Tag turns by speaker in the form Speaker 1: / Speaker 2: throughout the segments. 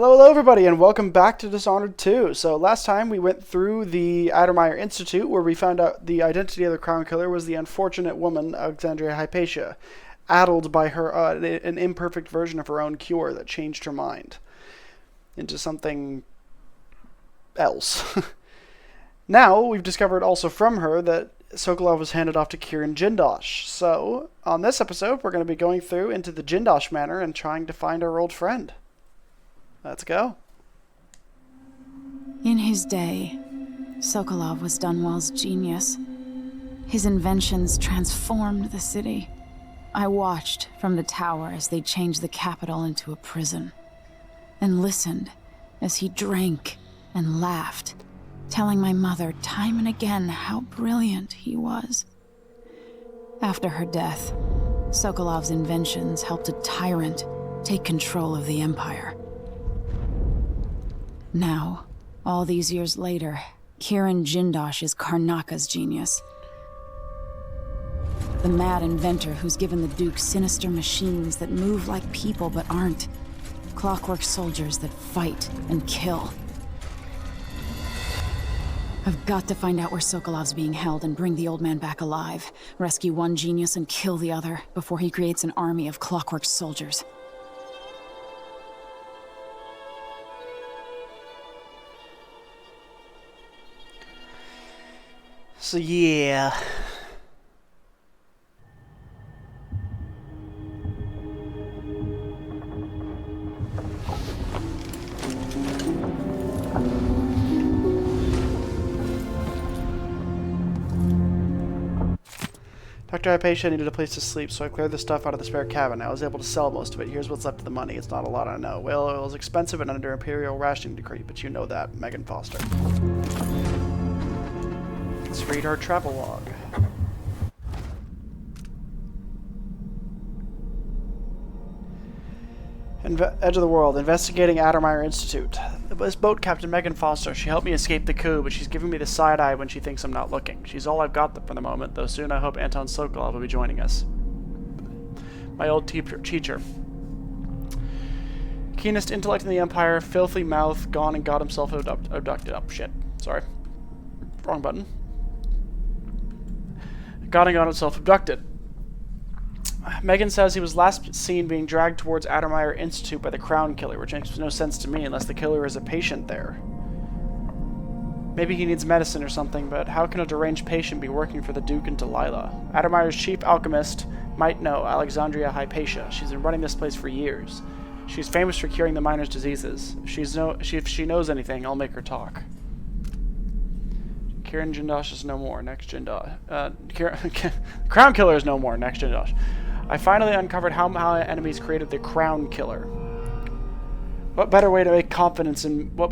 Speaker 1: Hello everybody, and welcome back to Dishonored 2. So last time we went through the Addermeyer Institute, where we found out the identity of the Crown Killer was the unfortunate woman, Alexandria Hypatia, addled by her an imperfect version of her own cure that changed her mind into something else. Now, we've discovered also from her that Sokolov was handed off to Kirin Jindosh. So, on this episode, we're going to be going through into the Jindosh Manor and trying to find our old friend. Let's go.
Speaker 2: In his day, Sokolov was Dunwell's genius. His inventions transformed the city. I watched from the tower as they changed the capital into a prison, and listened as he drank and laughed, telling my mother time and again how brilliant he was. After her death, Sokolov's inventions helped a tyrant take control of the empire. Now, all these years later, Kirin Jindosh is Karnaka's genius. The mad inventor who's given the Duke sinister machines that move like people but aren't. Clockwork soldiers that fight and kill. I've got to find out where Sokolov's being held and bring the old man back alive. Rescue one genius and kill the other before he creates an army of Clockwork soldiers.
Speaker 1: So yeah. Dr. Hypatia needed a place to sleep, so I cleared the stuff out of the spare cabin. I was able to sell most of it. Here's what's left of the money. It's not a lot, I know. Whale oil is expensive and under Imperial rationing decree, but you know that, Megan Foster. Let's read our travel log. Edge of the world, investigating Addermeyer Institute. This boat captain, Megan Foster, she helped me escape the coup, but she's giving me the side eye when she thinks I'm not looking. She's all I've got for the moment, though soon I hope Anton Sokolov will be joining us. My old teacher. Keenest intellect in the Empire, filthy mouth, gone and got himself abducted. Oh, shit. Sorry. Wrong button. Got himself abducted. Megan says he was last seen being dragged towards Addermeyer Institute by the Crown Killer, which makes no sense to me unless the killer is a patient there. Maybe he needs medicine or something, but how can a deranged patient be working for the Duke and Delilah? Addermeyer's chief alchemist might know Alexandria Hypatia. She's been running this place for years. She's famous for curing the miners' diseases. If she knows anything, I'll make her talk. Kirin Jindosh is no more. Next Jindosh. Crown Killer is no more. Next Jindosh. I finally uncovered how my enemies created the Crown Killer. What better way to make confidence in what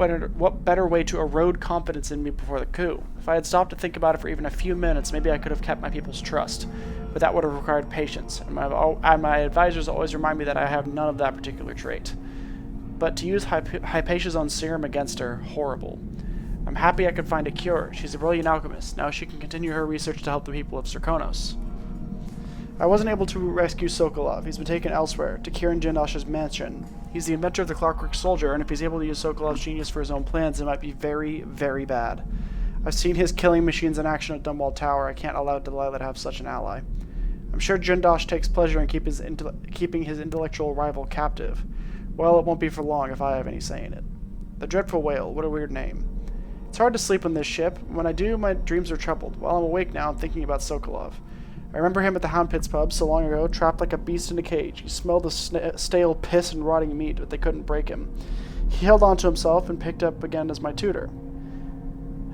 Speaker 1: better way to erode confidence in me before the coup? If I had stopped to think about it for even a few minutes, maybe I could have kept my people's trust. But that would have required patience, and my advisors always remind me that I have none of that particular trait. But to use Hypatia's own serum against her, horrible. I'm happy I could find a cure. She's a brilliant alchemist. Now she can continue her research to help the people of Serkonos. I wasn't able to rescue Sokolov. He's been taken elsewhere, to Kirin Jindosh's mansion. He's the inventor of the Clockwork Soldier, and if he's able to use Sokolov's genius for his own plans, it might be very, very bad. I've seen his killing machines in action at Dunwall Tower. I can't allow Delilah to have such an ally. I'm sure Jindosh takes pleasure in keeping his intellectual rival captive. Well, it won't be for long if I have any say in it. The Dreadful Whale, what a weird name. It's hard to sleep on this ship. When I do, my dreams are troubled. While I'm awake now, I'm thinking about Sokolov. I remember him at the Hound Pits pub so long ago, trapped like a beast in a cage. He smelled the stale piss and rotting meat, but they couldn't break him. He held on to himself and picked up again as my tutor.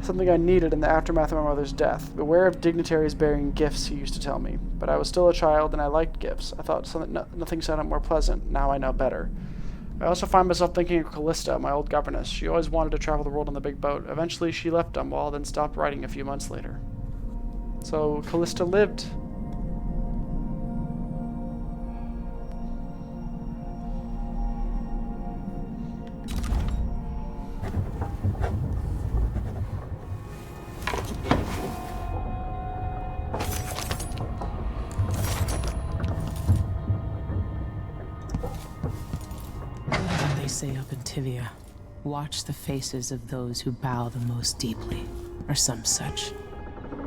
Speaker 1: Something I needed in the aftermath of my mother's death. Beware of dignitaries bearing gifts, he used to tell me. But I was still a child, and I liked gifts. I thought nothing sounded more pleasant. Now I know better. I also find myself thinking of Callista, my old governess. She always wanted to travel the world on the big boat. Eventually, she left Dunwall, then stopped writing a few months later. So, Callista lived.
Speaker 3: say up in Tivia, watch the faces of those who bow the most deeply, or some such.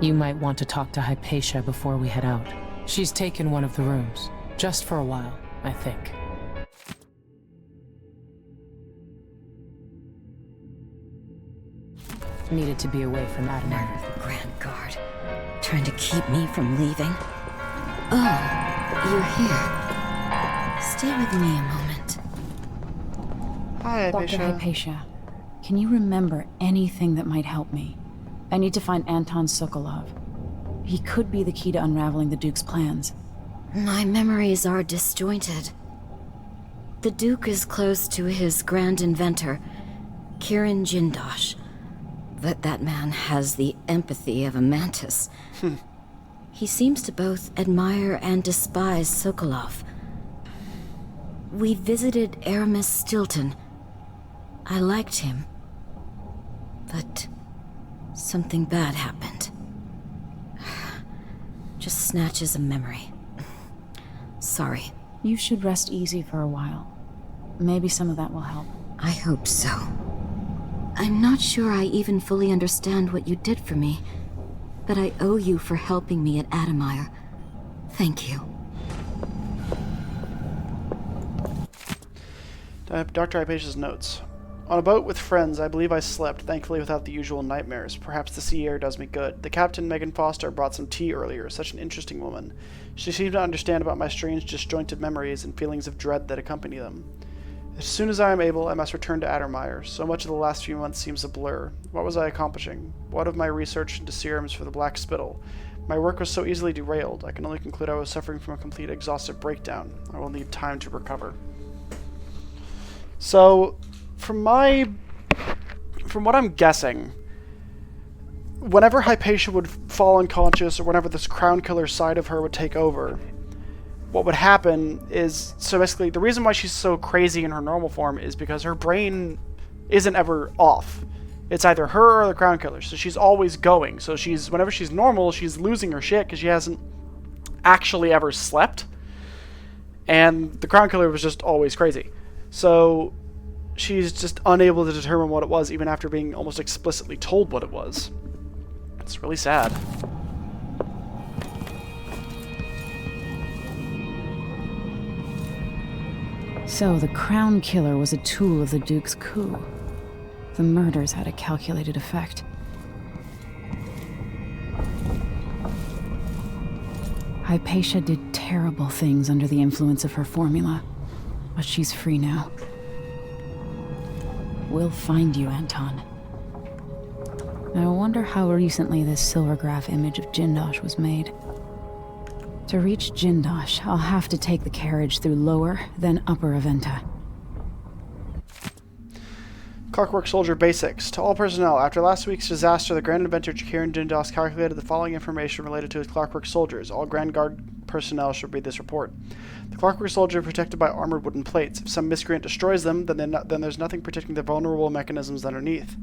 Speaker 3: You might want to talk to Hypatia before we head out. She's taken one of the rooms, just for a while, I think. Needed to be away from Adamir.
Speaker 4: The Grand Guard, trying to keep me from leaving. Oh, you're here. Stay with me a moment.
Speaker 1: Hi,
Speaker 2: Dr.
Speaker 1: Hypatia.
Speaker 2: Hypatia, can you remember anything that might help me? I need to find Anton Sokolov. He could be the key to unraveling the Duke's plans.
Speaker 4: My memories are disjointed. The Duke is close to his Grand Inventor, Kirin Jindosh. But that man has the empathy of a mantis. He seems to both admire and despise Sokolov. We visited Aramis Stilton. I liked him. But something bad happened. Just snatches of memory. Sorry.
Speaker 2: You should rest easy for a while. Maybe some of that will help.
Speaker 4: I hope so. I'm not sure I even fully understand what you did for me, but I owe you for helping me at Adamir. Thank you.
Speaker 1: Dr. Hypatia's notes. On a boat with friends, I believe I slept, thankfully without the usual nightmares. Perhaps the sea air does me good. The captain, Megan Foster, brought some tea earlier. Such an interesting woman. She seemed to understand about my strange, disjointed memories and feelings of dread that accompany them. As soon as I am able, I must return to Adamir. So much of the last few months seems a blur. What was I accomplishing? What of my research into serums for the Black Spittle? My work was so easily derailed. I can only conclude I was suffering from a complete exhaustive breakdown. I will need time to recover. So, from what I'm guessing, whenever Hypatia would fall unconscious or whenever this crown killer side of her would take over, what would happen is, so basically the reason why she's so crazy in her normal form is because her brain isn't ever off. It's either her or the crown killer, so she's always going. So whenever she's normal, she's losing her shit because she hasn't actually ever slept. And the crown killer was just always crazy. So she's just unable to determine what it was even after being almost explicitly told what it was. It's really sad.
Speaker 2: So the crown killer was a tool of the Duke's coup. The murders had a calculated effect. Hypatia did terrible things under the influence of her formula, but she's free now. We'll find you, Anton. I wonder how recently this silvergraph image of Jindosh was made. To reach Jindosh, I'll have to take the carriage through Lower, then Upper Aventa.
Speaker 1: Clockwork Soldier Basics. To all personnel, after last week's disaster, the Grand Inventor Kirin Jindosh calculated the following information related to his Clockwork Soldiers. All Grand Guard personnel should read this report. The Clockwork Soldier are protected by armored wooden plates. If some miscreant destroys them, then there's nothing protecting the vulnerable mechanisms underneath.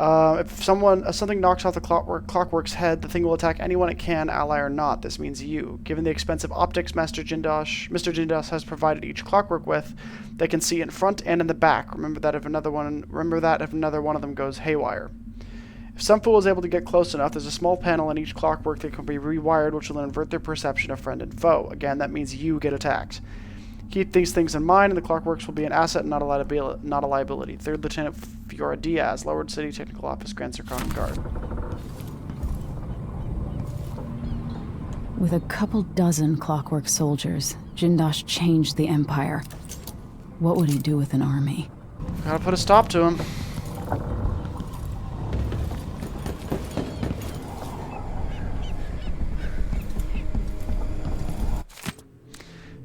Speaker 1: If something knocks off the Clockwork's head, the thing will attack anyone it can, ally or not. This means you. Given the expensive optics Mr. Jindosh has provided each Clockwork with, they can see in front and in the back. Remember that if another one of them goes haywire. If some fool is able to get close enough, there's a small panel in each Clockwork that can be rewired, which will invert their perception of friend and foe. Again, that means you get attacked. Keep these things in mind, and the Clockworks will be an asset and not a liability. 3rd Lieutenant Fiora Diaz, Lowered City Technical Office, Grand Circon Guard.
Speaker 2: With a couple dozen Clockwork soldiers, Jindosh changed the Empire. What would he do with an army?
Speaker 1: Gotta put a stop to him.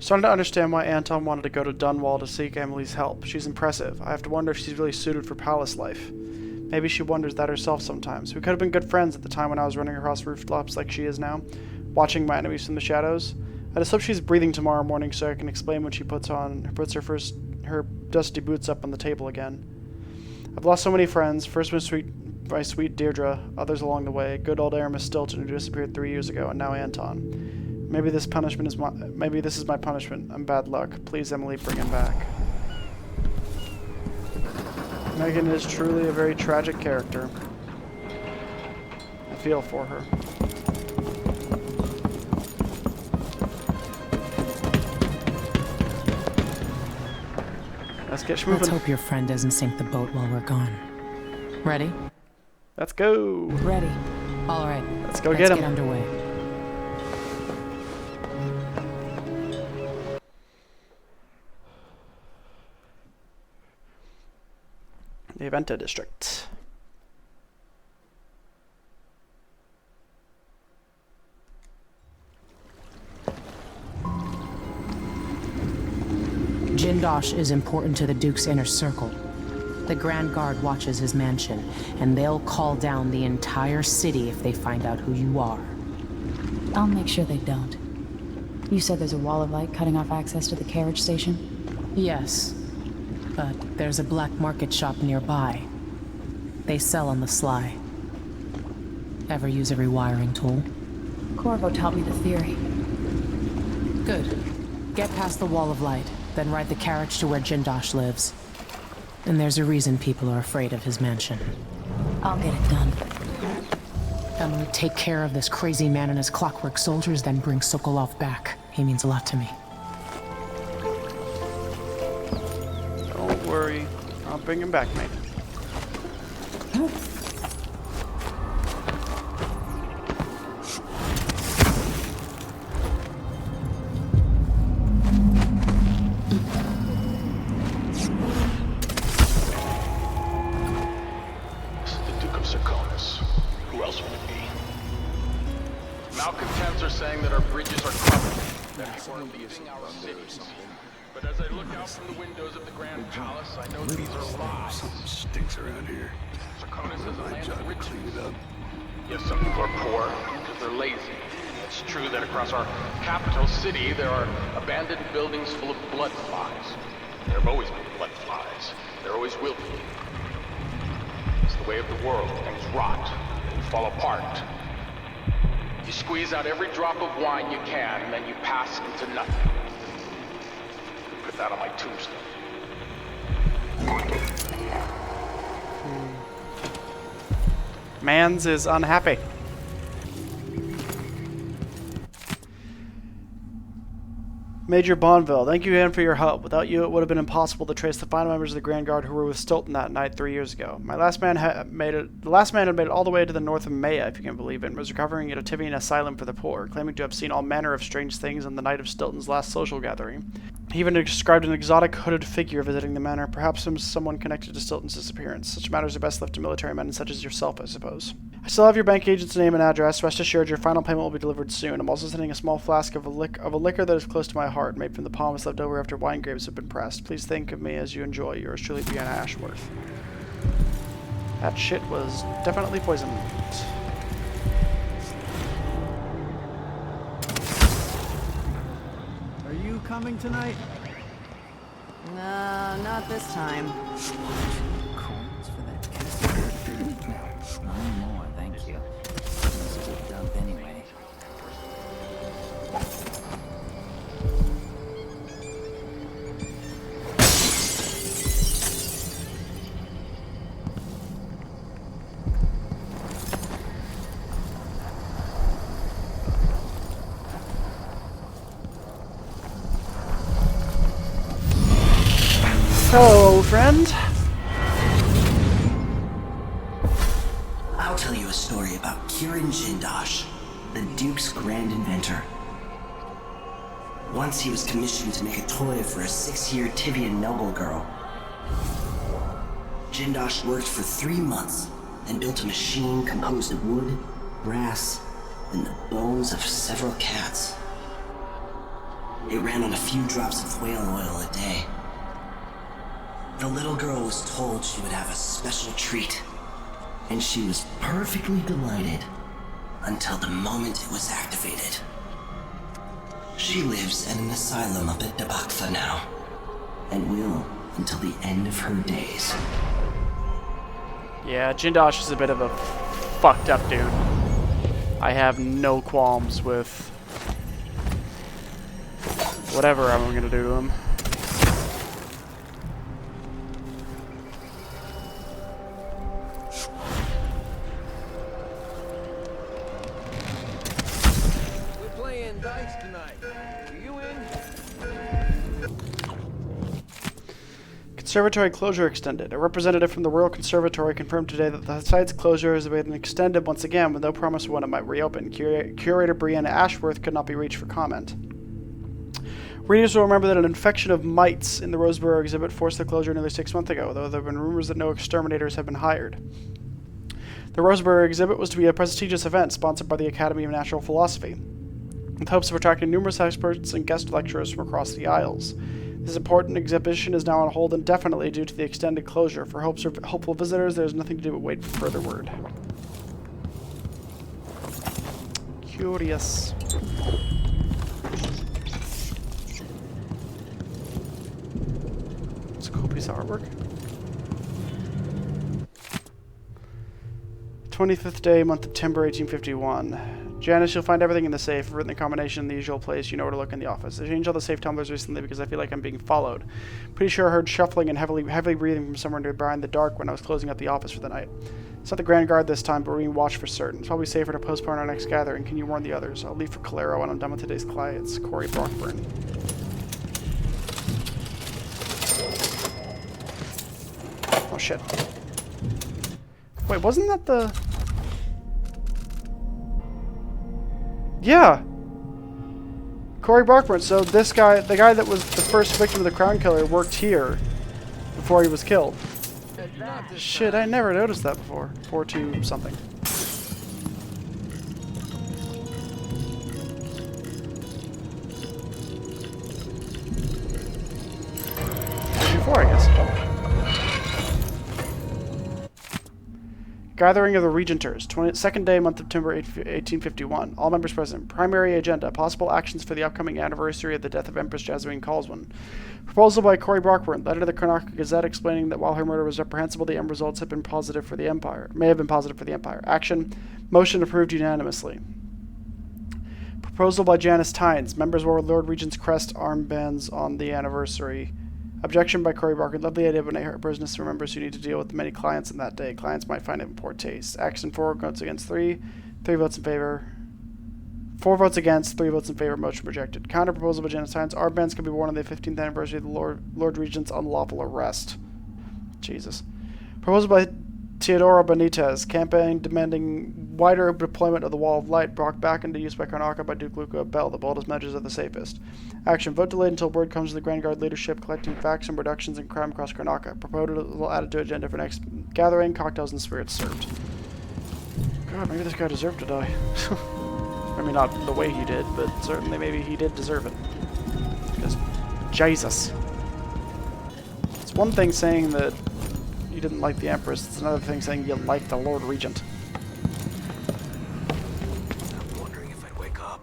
Speaker 1: Starting to understand why Anton wanted to go to Dunwall to seek Emily's help. She's impressive. I have to wonder if she's really suited for palace life. Maybe she wonders that herself sometimes. We could have been good friends at the time when I was running across rooftops like she is now, watching my enemies from the shadows. I just hope she's breathing tomorrow morning so I can explain when she puts her dusty boots up on the table again. I've lost so many friends. First my sweet Deirdre, others along the way. Good old Aramis Stilton, who disappeared 3 years ago, and now Anton. Maybe this is my punishment. I'm bad luck. Please, Emily, bring him back. Megan is truly a very tragic character. I feel for her. Let's get moving.
Speaker 3: Let's hope your friend doesn't sink the boat while we're gone. Ready?
Speaker 1: Let's go.
Speaker 3: Ready. All right.
Speaker 1: Let's go get him.
Speaker 3: Get underway.
Speaker 1: The Aventa district.
Speaker 3: Jindosh is important to the Duke's inner circle. The Grand Guard watches his mansion, and they'll call down the entire city if they find out who you are.
Speaker 2: I'll make sure they don't. You said there's a wall of light cutting off access to the carriage station?
Speaker 3: Yes, but there's a black market shop nearby. They sell on the sly. Ever use a rewiring tool?
Speaker 2: Corvo taught me the theory.
Speaker 3: Good. Get past the wall of light, then ride the carriage to where Jindosh lives. And there's a reason people are afraid of his mansion.
Speaker 2: I'll get it done.
Speaker 3: Emily, take care of this crazy man and his clockwork soldiers, then bring Sokolov back. He means a lot to me.
Speaker 1: Don't worry. I'll bring him back, mate.
Speaker 5: Malcontents are saying that our bridges are crumbling, that people are leaving our cities. But as I look out from the windows of the Grand Palace, I know these are lies.
Speaker 6: Something stinks around here.
Speaker 5: Sarkonis is a
Speaker 6: My
Speaker 5: land
Speaker 6: job
Speaker 5: of
Speaker 6: to
Speaker 5: riches.
Speaker 6: clean it up.
Speaker 5: Yes, some people are poor because they're lazy. It's true that across our capital city, there are abandoned buildings full of blood flies. There have always been blood flies. There always will be. It's the way of the world. Things rot. They fall apart. You squeeze out every drop of wine you can, and then you pass into nothing. Put that on my tombstone.
Speaker 1: Mans is unhappy. Major Bonneville, thank you again for your help. Without you, it would have been impossible to trace the final members of the Grand Guard who were with Stilton that night 3 years ago. The last man had made it all the way to the north of Maya, if you can believe it, and was recovering at a Tivian asylum for the poor, claiming to have seen all manner of strange things on the night of Stilton's last social gathering. He even described an exotic hooded figure visiting the manor, perhaps someone connected to Stilton's disappearance. Such matters are best left to military men such as yourself, I suppose. I still have your bank agent's name and address. Rest assured, your final payment will be delivered soon. I'm also sending a small flask of a liquor that is close to my heart, made from the pomace left over after wine grapes have been pressed. Please think of me as you enjoy. Yours truly, Brianna Ashworth. That shit was definitely poisoned.
Speaker 7: Are you coming tonight?
Speaker 8: No, not this time.
Speaker 7: Coins for that kiss? One more, thank you. It's a good dump anyway.
Speaker 1: Hello, friend.
Speaker 9: I'll tell you a story about Kirin Jindosh, the Duke's Grand Inventor. Once he was commissioned to make a toy for a 6-year Tivian noble girl. Jindosh worked for 3 months and built a machine composed of wood, brass, and the bones of several cats. It ran on a few drops of whale oil a day. The little girl was told she would have a special treat, and she was perfectly delighted until the moment it was activated. She lives at an asylum up at Bethesda now, and will until the end of her days.
Speaker 1: Yeah, Jindosh is a bit of a fucked up dude. I have no qualms with whatever I'm gonna do to him.
Speaker 6: dice tonight. Are you in?
Speaker 1: Conservatory closure extended. A representative from the Royal Conservatory confirmed today that the site's closure has been extended once again with no promise of when it might reopen. Curator Brianna Ashworth could not be reached for comment. Readers will remember that an infection of mites in the Roseboro exhibit forced the closure nearly 6 months ago, though there have been rumors that no exterminators have been hired. The Roseboro exhibit was to be a prestigious event sponsored by the Academy of Natural Philosophy, with hopes of attracting numerous experts and guest lecturers from across the Isles. This important exhibition is now on hold indefinitely due to the extended closure. For hopeful visitors, there is nothing to do but wait for further word. Curious. It's a cool piece of artwork. 25th day, month of September, 1851. Janice, you'll find everything in the safe, written the combination in the usual place. You know where to look in the office. I changed all the safe tumblers recently because I feel like I'm being followed. Pretty sure I heard shuffling and heavily breathing from somewhere behind the dark when I was closing up the office for the night. It's not the Grand Guard this time, but we're being watched for certain. It's probably safer to postpone our next gathering. Can you warn the others? I'll leave for Calero when I'm done with today's clients. Corey Brockburn. Oh shit. Wait, wasn't that the... Yeah! Corey Brockburn. So this guy, the guy that was the first victim of the Crown Killer, worked here before he was killed. Shit, I never noticed that before. 4-2 something. 4, I guess. Gathering of the Regenters, 22nd day, month of September, 1851. All members present. Primary agenda, possible actions for the upcoming anniversary of the death of Empress Jasmine Calswin. Proposal by Corey Brockburn, letter to the Karnaca Gazette explaining that while her murder was reprehensible, the end results have been positive for the Empire. May have been positive for the Empire. Action, motion approved unanimously. Proposal by Janice Tynes, members wore Lord Regent's crest armbands on the anniversary. Objection by Corey Barker. Lovely idea, but her business for members who need to deal with many clients in that day. Clients might find it in poor taste. Action 4 votes against 3. 3 votes in favor. 4 votes against, 3 votes in favor. Motion rejected. Counter proposal by Janice Tynes. Armbands can be worn on the 15th anniversary of the Lord Regent's unlawful arrest. Jesus. Proposal by Teodoro Benitez. Campaign demanding wider deployment of the Wall of Light brought back into use by Karnaca by Duke Luca Bell. The boldest measures are the safest. Action. Vote delayed until word comes to the Grand Guard leadership collecting facts and reductions in crime across Karnaca. Proposal added to agenda for next gathering. Cocktails and spirits served. God, maybe this guy deserved to die. I mean, not the way he did, but certainly maybe he did deserve it. Because, Jesus. It's one thing saying that you didn't like the Empress, it's another thing saying you liked the Lord Regent.
Speaker 6: I'm wondering if I'd wake up.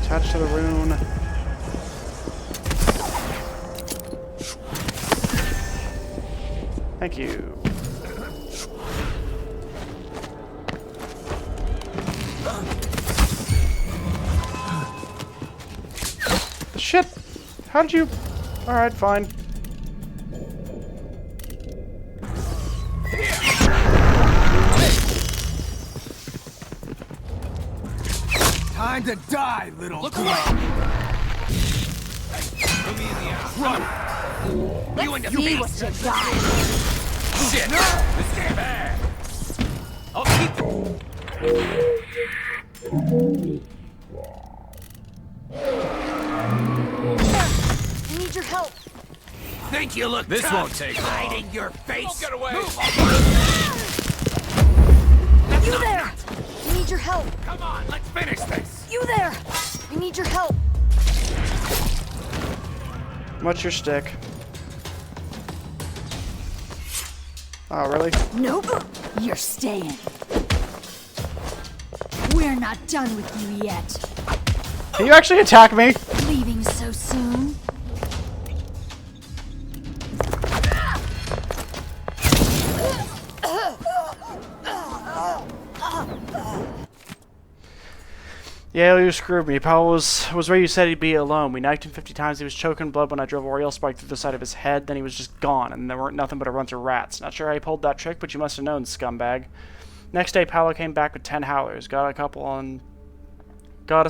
Speaker 1: Attached to the rune. Thank you. Shit! How did you... Alright, fine.
Speaker 6: Time to die, little Look away! Put me in the ass. Run! You in the
Speaker 2: See what you got.
Speaker 6: Shit! This is bad! I'll keep...
Speaker 2: I need your help.
Speaker 6: think you look
Speaker 7: This
Speaker 6: tough
Speaker 7: won't take long.
Speaker 6: hiding your face?
Speaker 5: Don't get away!
Speaker 8: You there! We need your help!
Speaker 6: Come on, let's finish this!
Speaker 8: You there! We need your help!
Speaker 1: What's your stick? Oh, really?
Speaker 8: Nope! You're staying. We're not done with you yet.
Speaker 1: Can you actually attack me?
Speaker 8: Leaving so soon?
Speaker 1: Yeah, you screwed me. Powell was where you said he'd be alone. We knifed him 50 times. He was choking blood when I drove a rail spike through the side of his head. Then he was just gone, and there weren't nothing but a bunch of rats. Not sure how he pulled that trick, but you must have known, scumbag. Next day, Paolo came back with 10 howlers. Got us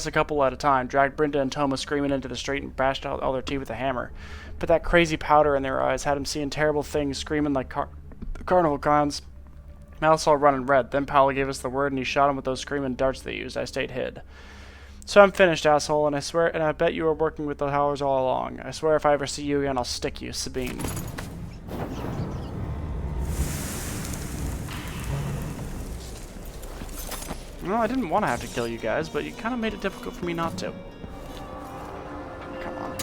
Speaker 1: a couple at a time. Dragged Brenda and Toma screaming into the street and bashed out all their teeth with a hammer. Put that crazy powder in their eyes. Had them seeing terrible things, screaming like carnival clowns. Mouths all running red. Then Paolo gave us the word, and he shot him with those screaming darts they used. I stayed hid. So I'm finished, asshole, and I swear, and I bet you were working with the Howlers all along. I swear if I ever see you again, I'll stick you, Sabine. Well, I didn't want to have to kill you guys, but you kind of made it difficult for me not to. Come on.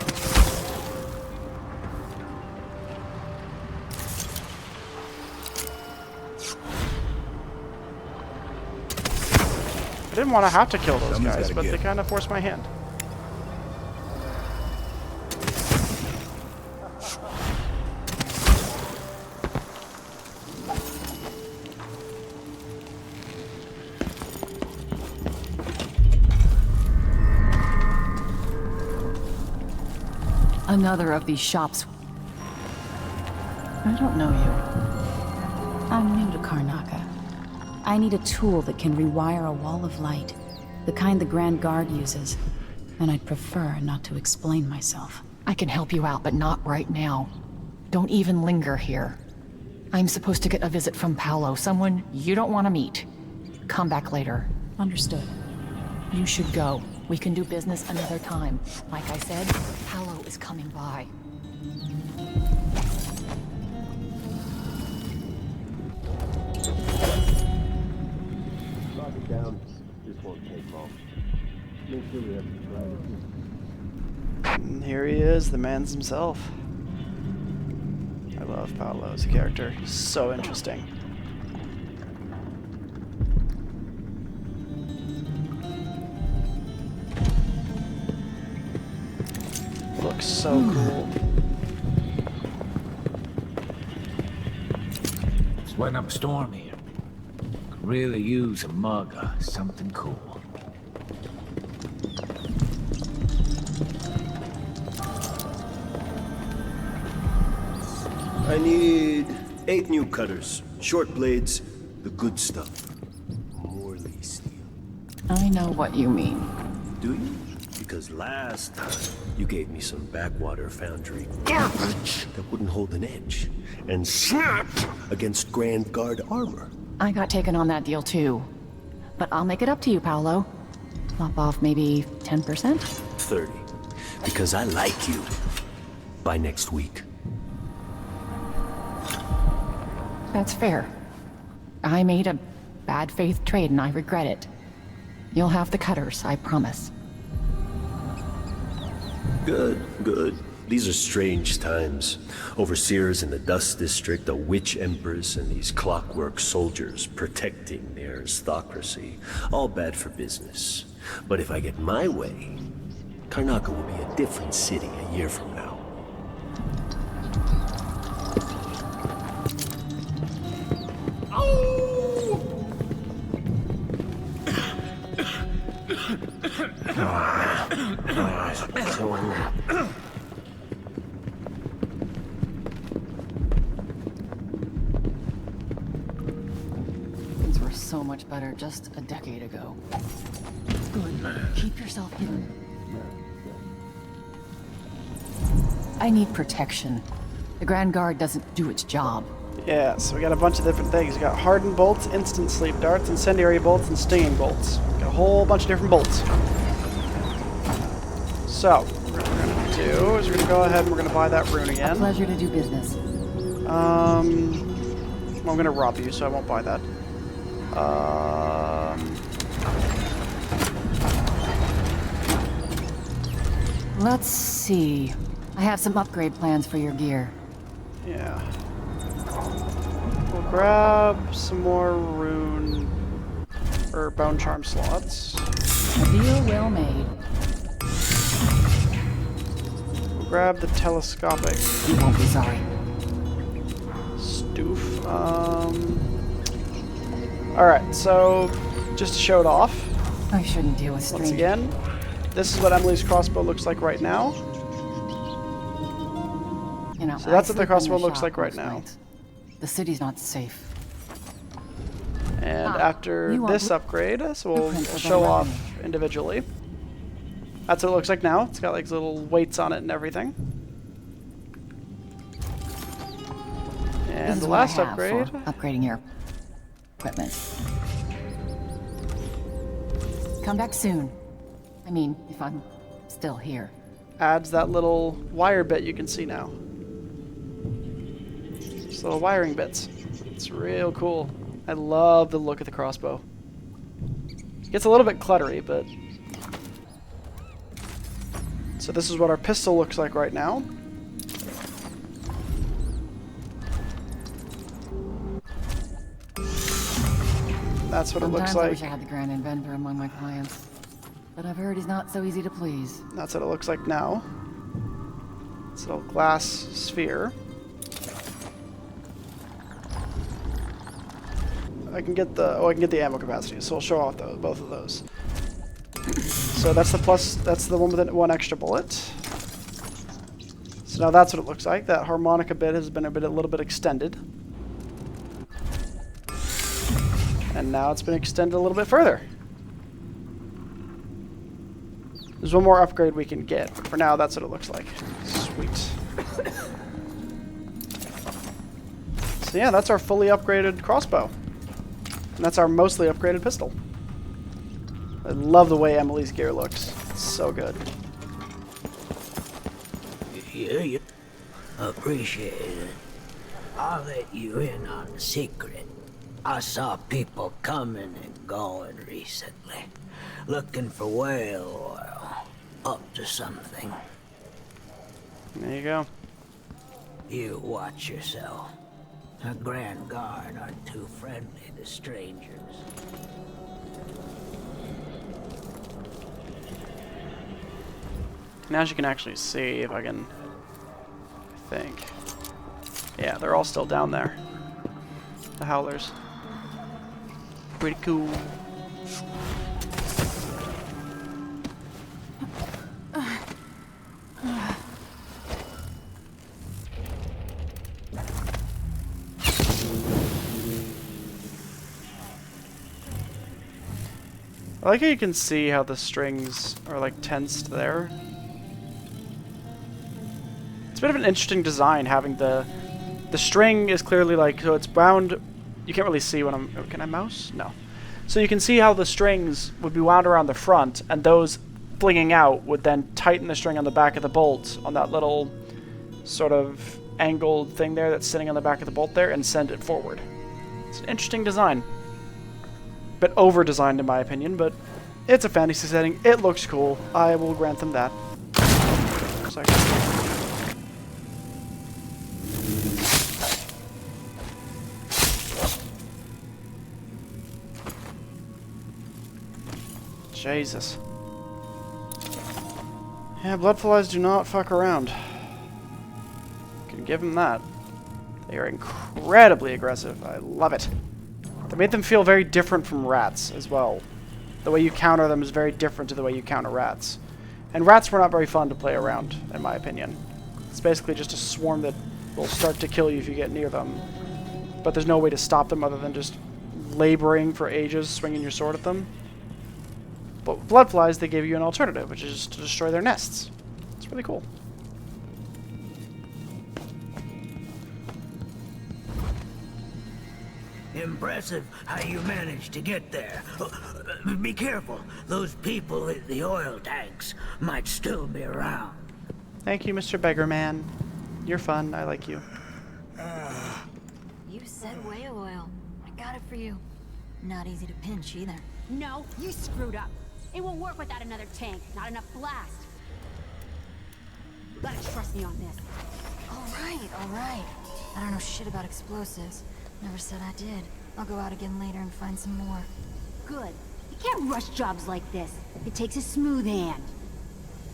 Speaker 1: I didn't want to have to kill those guys, but they kind of forced my hand.
Speaker 2: Another of these shops. I don't know you. I'm new to Karnaca. I need a tool that can rewire a wall of light, the kind the Grand Guard uses, and I'd prefer not to explain myself.
Speaker 10: I can help you out, but not right now. Don't even linger here. I'm supposed to get a visit from Paolo, someone you don't want to meet. Come back later.
Speaker 2: Understood.
Speaker 10: You should go. We can do business another time. Like I said, Paolo is coming by.
Speaker 11: Lock it down. This won't take long. Make sure we have the
Speaker 1: And here he is, the man's himself. I love Paolo as a character. He's so interesting. Looks so cool.
Speaker 7: Sweating up a storm here. Could really use a mug of something cool.
Speaker 11: I need 8 new cutters, short blades, the good stuff. Morley steel.
Speaker 10: I know what you mean.
Speaker 11: Do you? Because last time you gave me some backwater foundry garbage that wouldn't hold an edge and snapped against Grand Guard armor.
Speaker 10: I got taken on that deal too. But I'll make it up to you, Paolo. Lop off maybe 10%?
Speaker 11: 30. Because I like you. By next week.
Speaker 10: That's fair. I made a bad faith trade and I regret it. You'll have the cutters, I promise.
Speaker 11: Good, good. These are strange times. Overseers in the Dust District, a witch empress, and these clockwork soldiers protecting the aristocracy. All bad for business. But if I get my way, Karnaca will be a different city a year from now.
Speaker 10: Things were so much better just a decade ago. Good. Keep yourself hidden. I need protection. The Grand Guard doesn't do its job.
Speaker 1: Yeah, so we got a bunch of different things. We got hardened bolts, instant sleep darts, incendiary bolts, and stinging bolts. Got a whole bunch of different bolts. So, we're going to do is we're gonna go ahead and we're gonna buy that rune
Speaker 10: A
Speaker 1: again.
Speaker 10: pleasure to do business.
Speaker 1: Well, I'm gonna rob you, so I won't buy that.
Speaker 10: Let's see. I have some upgrade plans for your gear.
Speaker 1: Yeah. We'll grab some more rune or bone charm slots.
Speaker 10: A deal well made.
Speaker 1: We'll grab the telescopic
Speaker 10: You won't be sorry.
Speaker 1: stoof. Alright, so just to show it off,
Speaker 10: I shouldn't deal with
Speaker 1: once
Speaker 10: strangers.
Speaker 1: again, this is what Emily's crossbow looks like right now.
Speaker 10: You know,
Speaker 1: So that's
Speaker 10: I
Speaker 1: what the
Speaker 10: sleep in
Speaker 1: crossbow
Speaker 10: the
Speaker 1: looks
Speaker 10: shop
Speaker 1: like right
Speaker 10: most
Speaker 1: now.
Speaker 10: nights. The city's not safe.
Speaker 1: And
Speaker 10: Ah,
Speaker 1: after
Speaker 10: you want
Speaker 1: this upgrade, so we'll
Speaker 10: blueprints of the
Speaker 1: show off
Speaker 10: weapon.
Speaker 1: individually. That's what it looks like now. It's got like little weights on it and everything.
Speaker 10: This
Speaker 1: And
Speaker 10: is
Speaker 1: the
Speaker 10: what I
Speaker 1: last
Speaker 10: have
Speaker 1: upgrade
Speaker 10: for upgrading your equipment. Come back soon. I mean, if I'm still here.
Speaker 1: adds that little wire bit you can see now. Just little wiring bits. It's real cool. I love the look of the crossbow. It gets a little bit cluttery, but... So this is what our pistol looks like right now. That's what it looks
Speaker 10: Sometimes I
Speaker 1: like.
Speaker 10: wish I had the Grand Inventor among my clients. But I've heard he's not so easy to please.
Speaker 1: That's what it looks like now. It's a little glass sphere. I can get the ammo capacity, so we'll show off both of those. So that's the plus. That's the one with one extra bullet. So now that's what it looks like. That harmonica bit has been a little bit extended, and now it's been extended a little bit further. There's one more upgrade we can get, but for now, that's what it looks like. Sweet. So yeah, that's our fully upgraded crossbow. And that's our mostly upgraded pistol. I love the way Emily's gear looks. It's so good.
Speaker 7: Yeah, appreciate it. I'll let you in on the secret. I saw people coming and going recently, looking for whale oil, up to something.
Speaker 1: There you go.
Speaker 7: You watch yourself. The Grand Guard aren't too friendly to strangers.
Speaker 1: Now as you can actually see, if I can... I think. Yeah, they're all still down there. The Howlers. Pretty cool. I like how you can see how the strings are like tensed there. It's a bit of an interesting design having the string is clearly like, so it's bound. You can't really see when I'm, can I mouse? No. So you can see how the strings would be wound around the front, and those flinging out would then tighten the string on the back of the bolt on that little sort of angled thing there that's sitting on the back of the bolt there and send it forward. It's an interesting design. Bit over-designed in my opinion, but it's a fantasy setting. It looks cool. I will grant them that. Jesus. Yeah, bloodflies do not fuck around. Can give them that. They are incredibly aggressive. I love it. They made them feel very different from rats as well. The way you counter them is very different to the way you counter rats. And rats were not very fun to play around, in my opinion. It's basically just a swarm that will start to kill you if you get near them. But there's no way to stop them other than just laboring for ages, swinging your sword at them. But with bloodflies, they gave you an alternative, which is to destroy their nests. It's really cool.
Speaker 7: Impressive how you managed to get there. Be careful. Those people in the oil tanks might still be around.
Speaker 1: Thank you, Mr. Beggar Man. You're fun. I like you.
Speaker 8: You said whale oil. I got it for you. Not easy to pinch either.
Speaker 12: No, you screwed up. It won't work without another tank. Not enough blast. You gotta trust me on this.
Speaker 8: All right. I don't know shit about explosives. Never said I did. I'll go out again later and find some more.
Speaker 12: Good. You can't rush jobs like this. It takes a smooth hand.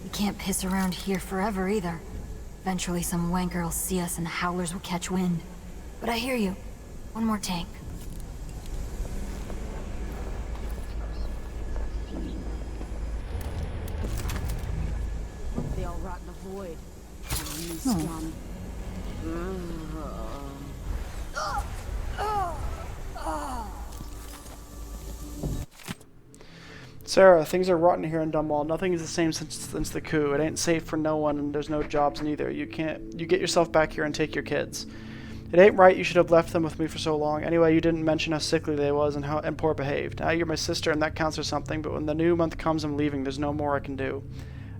Speaker 8: You can't piss around here forever either. Eventually some wanker will see us and the howlers will catch wind. But I hear you. One more tank.
Speaker 12: They all rot in the void. Scum.
Speaker 1: Sarah, things are rotten here in Dunwall. Nothing is the same since the coup. It ain't safe for no one, and there's no jobs neither. You get yourself back here and take your kids. It ain't right. You should have left them with me for so long. Anyway, you didn't mention how sickly they was and poor behaved. Now you're my sister, and that counts for something. But when the new month comes, I'm leaving. There's no more I can do.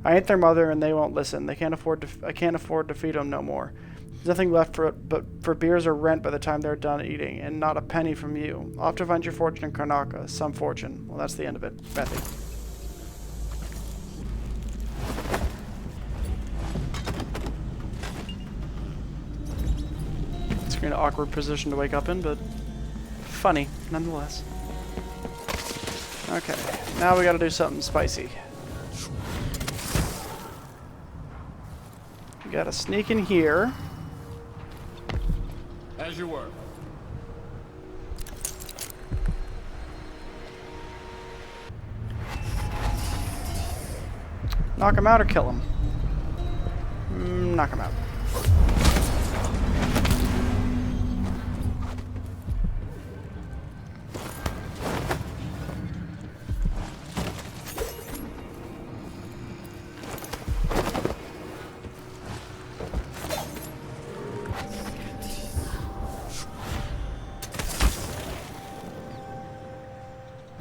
Speaker 1: I ain't their mother, and they won't listen. I can't afford to feed them no more. There's nothing left for beers or rent by the time they're done eating, and not a penny from you. I'll have to find your fortune in Karnaca. Some fortune. Well, that's the end of it. Bethy. It's an awkward position to wake up in, but funny, nonetheless. Okay, now we gotta do something spicy. We gotta sneak in here.
Speaker 5: As you were.
Speaker 1: Knock him out or kill him? Knock him out.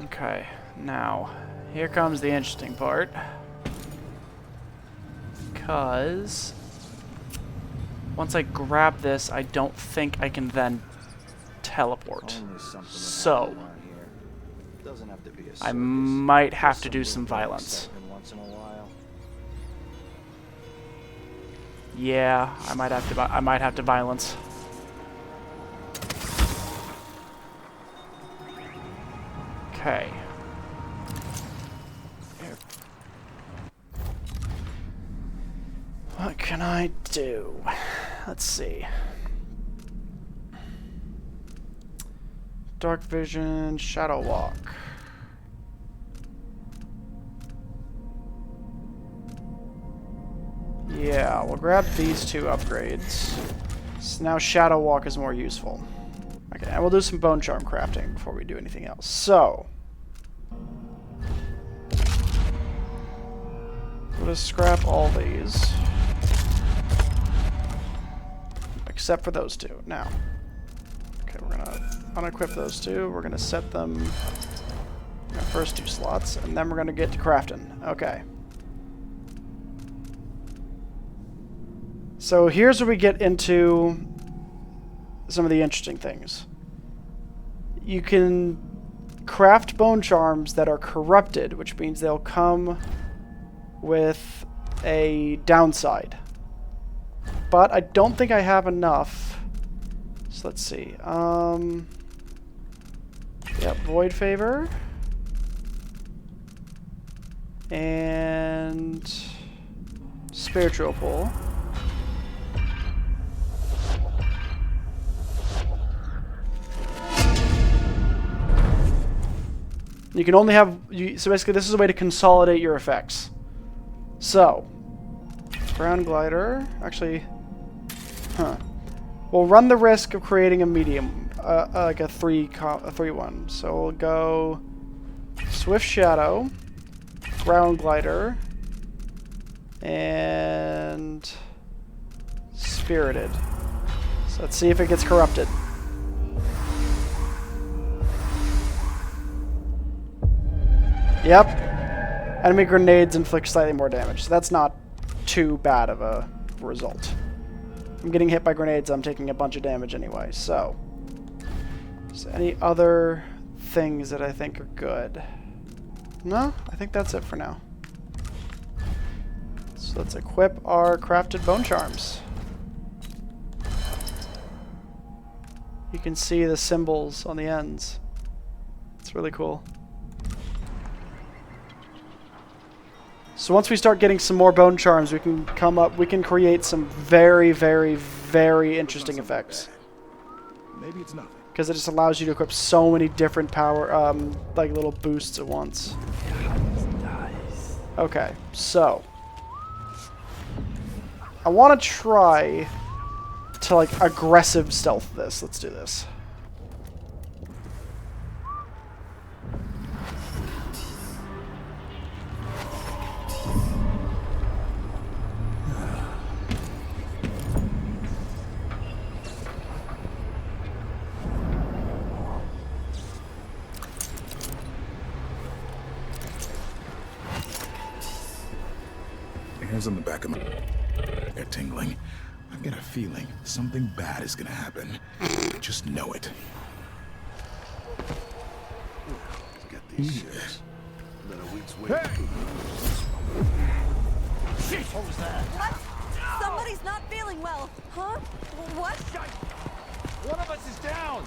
Speaker 1: Okay, now, here comes the interesting part. Because once I grab this, I don't think I can then teleport. So, I might have to do some violence. Yeah, I might have to violence. Okay. What can I do? Let's see. Dark vision, shadow walk. Yeah, we'll grab these two upgrades. So now shadow walk is more useful. Okay, and we'll do some bone charm crafting before we do anything else. So, we'll just scrap all these. Except for those two. Now. Okay, we're gonna unequip those two. We're gonna set them in our first two slots, and then we're gonna get to crafting. Okay. So here's where we get into some of the interesting things. You can craft bone charms that are corrupted, which means they'll come with a downside. But I don't think I have enough. So let's see. Yep, Void Favor. And Spiritual Pull. You can only have... so basically this is a way to consolidate your effects. So, Ground Glider... Actually... We'll run the risk of creating a medium, like a 3-1. So we'll go Swift Shadow, Ground Glider, and Spirited. So let's see if it gets corrupted. Yep. Enemy grenades inflict slightly more damage, so that's not too bad of a result. I'm getting hit by grenades, I'm taking a bunch of damage anyway, so. Is there any other things that I think are good? No? I think that's it for now. So let's equip our crafted bone charms. You can see the symbols on the ends. It's really cool. So once we start getting some more bone charms, we can create some very, very, very interesting effects.
Speaker 6: Maybe it's nothing.
Speaker 1: Because it just allows you to equip so many different power, like little boosts at once. Okay, so I want to try to like aggressive stealth this. Let's do this.
Speaker 6: Hands on the back of my... They're tingling. I've got a feeling something bad is gonna happen. I just know it. Get these shits. Then a week's wait. Hey! Shit! What was that?
Speaker 13: What? Somebody's not feeling well. Huh? What?
Speaker 6: One of us is down!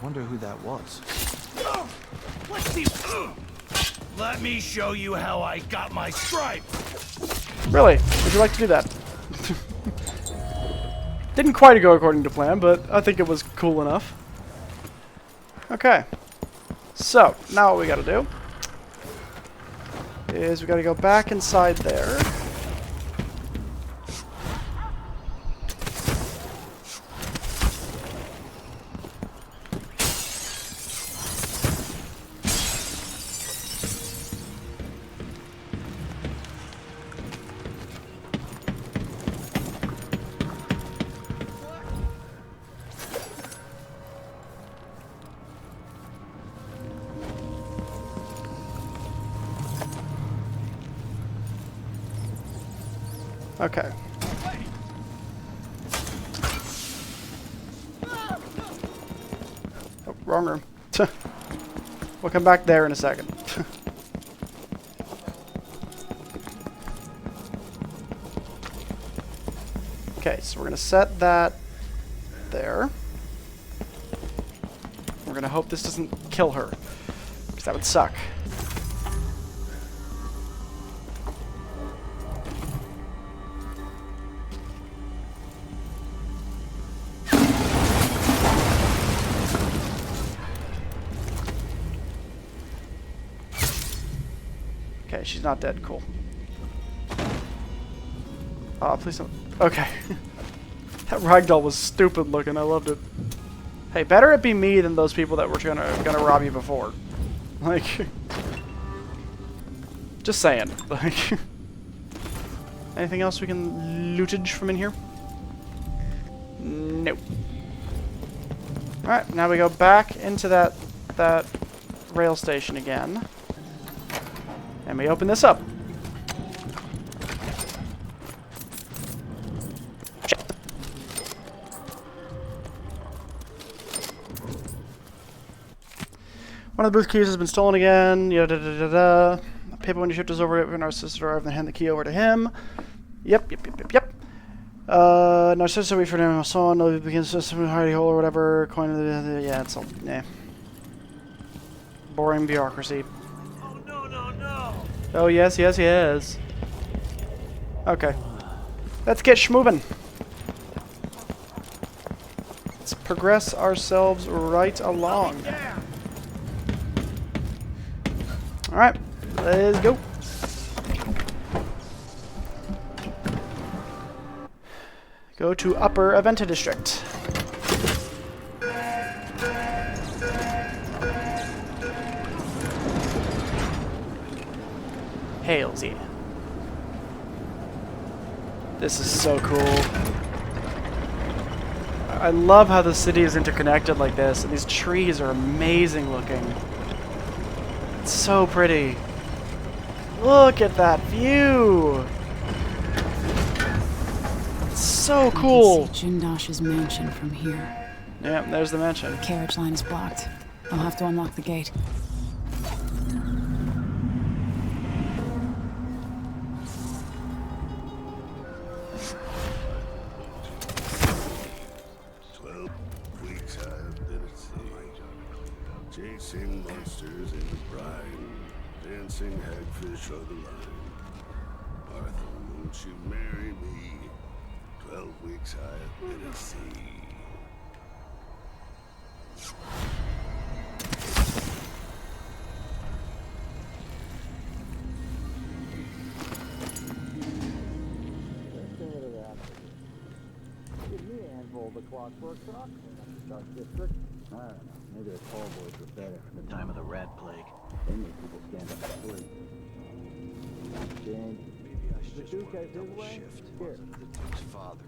Speaker 14: Wonder who that was.
Speaker 6: Let's see. Let me show you how I got my stripe.
Speaker 1: Really? Would you like to do that? Didn't quite go according to plan, but I think it was cool enough. Okay. So, now what we gotta do is we gotta go back inside there. Okay. Oh, wrong room. We'll come back there in a second. Okay, so we're going to set that there. We're going to hope this doesn't kill her, because that would suck. Okay, she's not dead. Cool. Oh, please don't. Okay. That ragdoll was stupid looking. I loved it. Hey, better it be me than those people that were gonna rob you before. Like, just saying. Like, anything else we can lootage from in here? Nope. All right, now we go back into that rail station again. And we open this up. One of the booth keys has been stolen again. Yada da da da. Paper when you shift is over to Narcissus arrive and hand the key over to him. Yep. Narcissus wait for him. So on. No, begins to some hidey hole or whatever. Coin. Yeah, it's all. Nah. Boring bureaucracy. Oh, yes. Okay. Let's get schmovin'. Let's progress ourselves right along. Alright, let's go. Go to Upper Aventa District. Hailsy. This is so cool. I love how the city is interconnected like this, and these trees are amazing looking. It's so pretty. Look at that view! It's so cool!
Speaker 2: I can see Jindosh's mansion from here.
Speaker 1: Yeah, there's the mansion.
Speaker 2: The carriage line is blocked. I'll have to unlock the gate.
Speaker 15: Chasing monsters in the brine, dancing hagfish on the line. Arthur, won't you marry me? 12 weeks I have been at sea.
Speaker 16: Give me a handful of the Clockwork rock in the Dark District. I don't know. Maybe the tall boys were better from the time of the rat plague. They made people stand up and sleep.
Speaker 14: Maybe I should just work a double shift. Here. The Duke's father.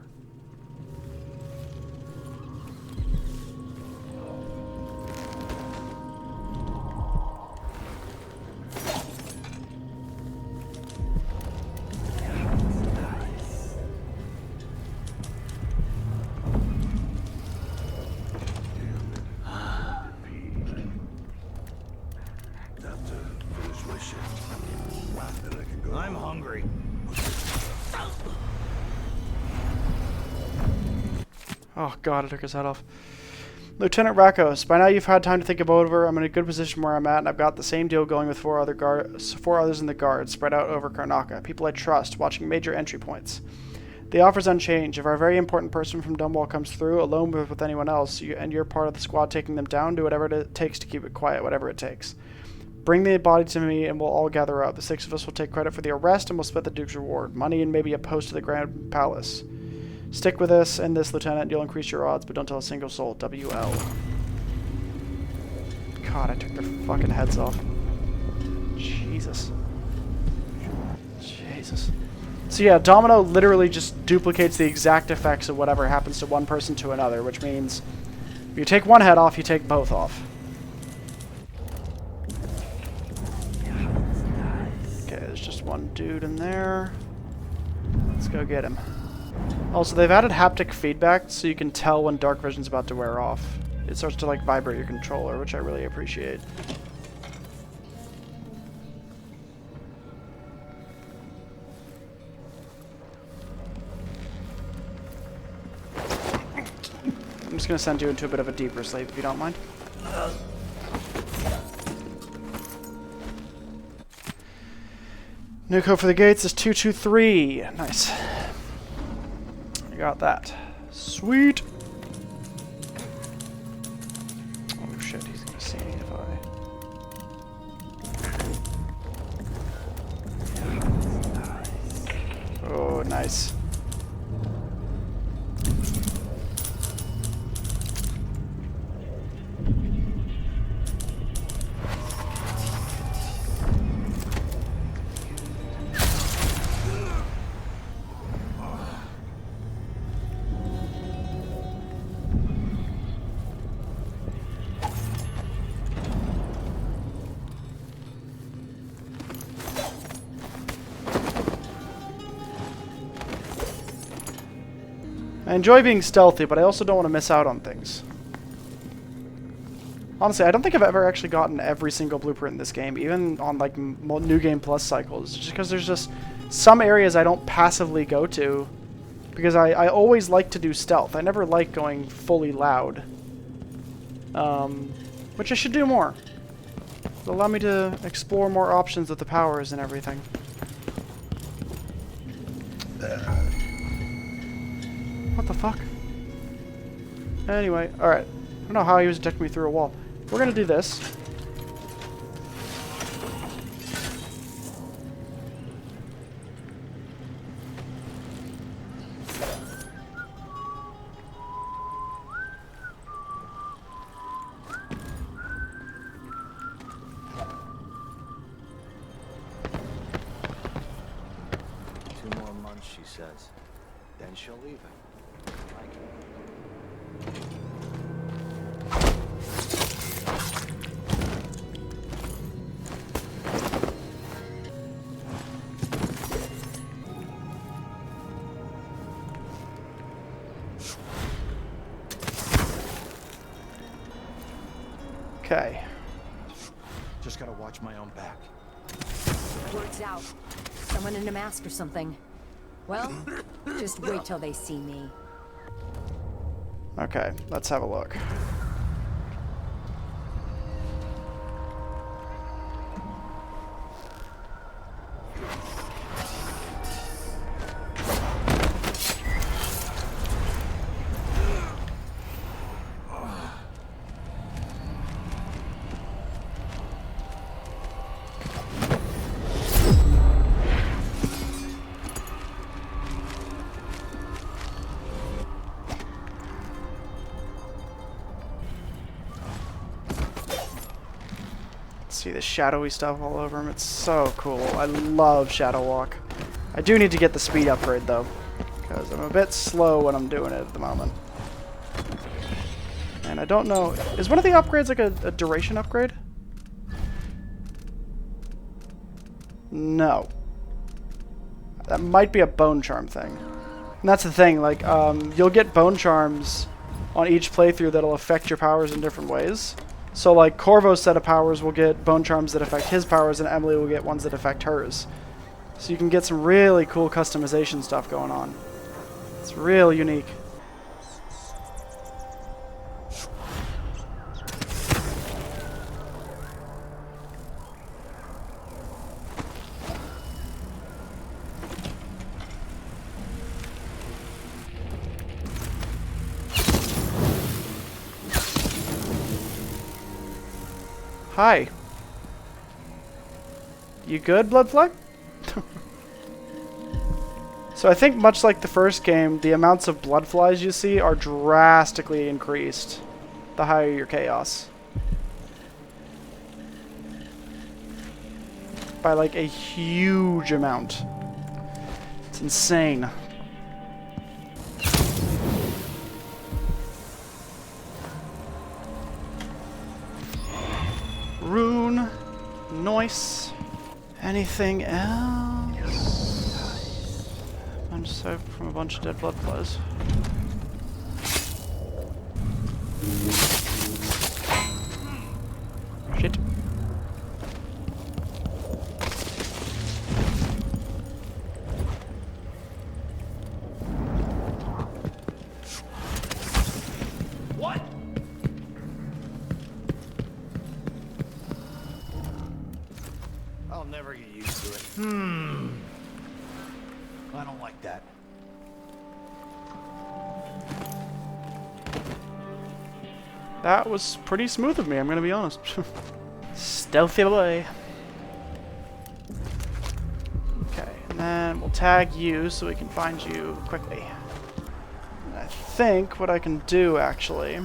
Speaker 15: I'm hungry.
Speaker 1: Oh god, I took his head off. Lieutenant Rakos, by now you've had time to think about it. I'm in a good position where I'm at, and I've got the same deal going with four others in the guard, spread out over Karnaca. People I trust, watching major entry points. The offer's unchanged. If our very important person from Dunwall comes through, alone with anyone else, and you're part of the squad taking them down, do whatever it takes to keep it quiet, whatever it takes. Bring the body to me, and we'll all gather up. The 6 of us will take credit for the arrest, and we'll split the Duke's reward. Money and maybe a post to the Grand Palace. Stick with this and this, Lieutenant. You'll increase your odds, but don't tell a single soul. WL. God, I took their fucking heads off. Jesus. Jesus. So yeah, Domino literally just duplicates the exact effects of whatever happens to one person to another, which means if you take one head off, you take both off. Okay, there's just one dude in there. Let's go get him. Also, they've added haptic feedback so you can tell when dark vision's about to wear off. It starts to like vibrate your controller, which I really appreciate. I'm just going to send you into a bit of a deeper sleep if you don't mind. New code for the gates is 223. Nice. I got that. Sweet. Oh shit, he's gonna see me if I... Oh, nice. I enjoy being stealthy, but I also don't want to miss out on things. Honestly, I don't think I've ever actually gotten every single blueprint in this game, even on like New Game Plus cycles, just because there's just some areas I don't passively go to, because I always like to do stealth. I never like going fully loud, which I should do more. It'll allow me to explore more options with the powers and everything. What the fuck? Anyway, alright. I don't know how he was ejecting me through a wall. We're gonna do this.
Speaker 14: Two more months, she says. Then she'll leave him. Like it.
Speaker 1: Okay.
Speaker 14: Just gotta watch my own back.
Speaker 13: Word's out. Someone in a mask or something. Well, just wait till they see me.
Speaker 1: Okay, let's have a look. See the shadowy stuff all over him. It's so cool. I love Shadow Walk. I do need to get the speed upgrade though, because I'm a bit slow when I'm doing it at the moment. And I don't know, is one of the upgrades like a duration upgrade? No. That might be a bone charm thing. And that's the thing, like, you'll get bone charms on each playthrough that'll affect your powers in different ways. So like Corvo's set of powers will get bone charms that affect his powers, and Emily will get ones that affect hers. So you can get some really cool customization stuff going on. It's real unique. Hi. You good, Bloodflag? So I think much like the first game, the amounts of blood flies you see are drastically increased the higher your chaos. By like a huge amount. It's insane. Rune, noise. Anything else? I'm just saved from a bunch of dead blood flies. Shit.
Speaker 7: What?
Speaker 14: I'll never get used to it. I don't like that.
Speaker 1: That was pretty smooth of me, I'm gonna be honest. Stealthy boy. Okay, and then we'll tag you so we can find you quickly. And I think what I can do actually.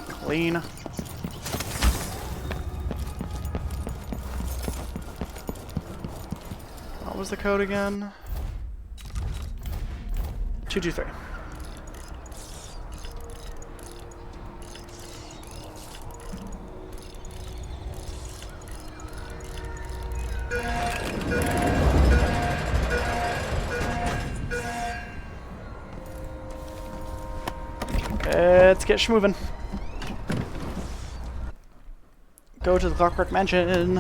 Speaker 1: Clean. What was the code again? 223. Let's get schmovin'. Go to the Clockwork Mansion.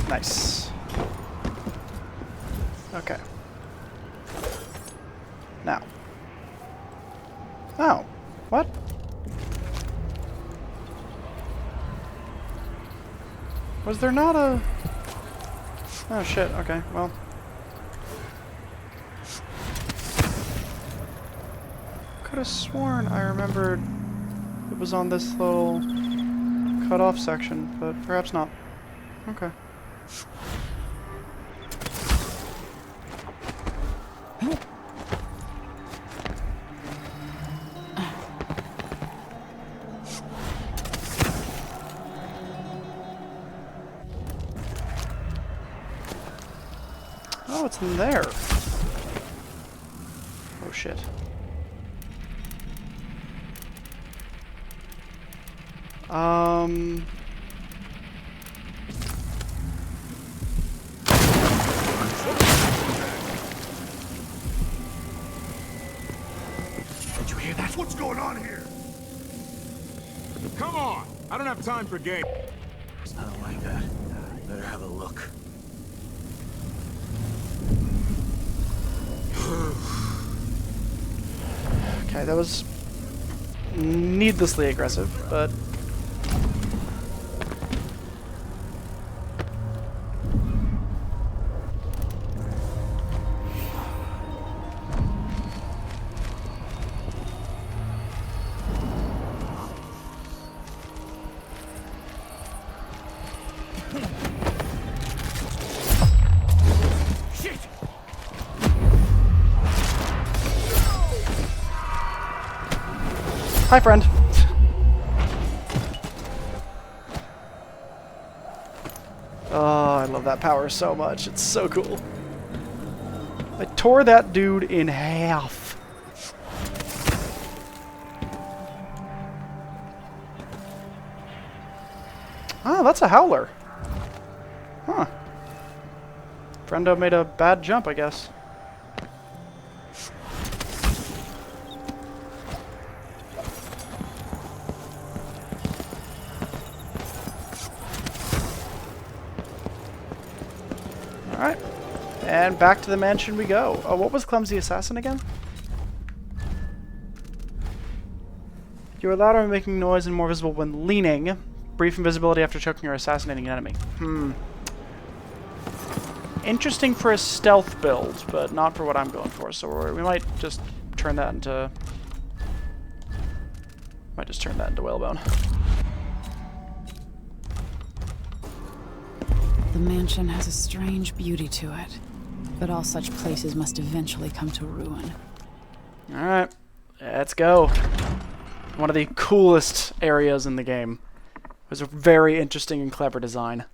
Speaker 1: Nice. Okay. Now. Oh. What? Was there not a... Oh shit, okay, well. Could have sworn I remembered it was on this little cut-off section, but perhaps not. Okay. Oh, it's in there. Oh, shit.
Speaker 6: Did you hear that? What's going on here?
Speaker 17: Come on! I don't have time for games.
Speaker 7: I don't like that. Better have a look.
Speaker 1: Okay, that was needlessly aggressive, but... Hi, friend. Oh, I love that power so much. It's so cool. I tore that dude in half. Oh, that's a howler. Huh. Friendo made a bad jump, I guess. Alright. And back to the mansion we go. Oh, what was Clumsy Assassin again? You're louder when making noise and more visible when leaning. Brief invisibility after choking or assassinating an enemy. Interesting for a stealth build, but not for what I'm going for. So we might just turn that into... whalebone.
Speaker 2: The mansion has a strange beauty to it, but all such places must eventually come to ruin.
Speaker 1: Alright, let's go. One of the coolest areas in the game. It was a very interesting and clever design.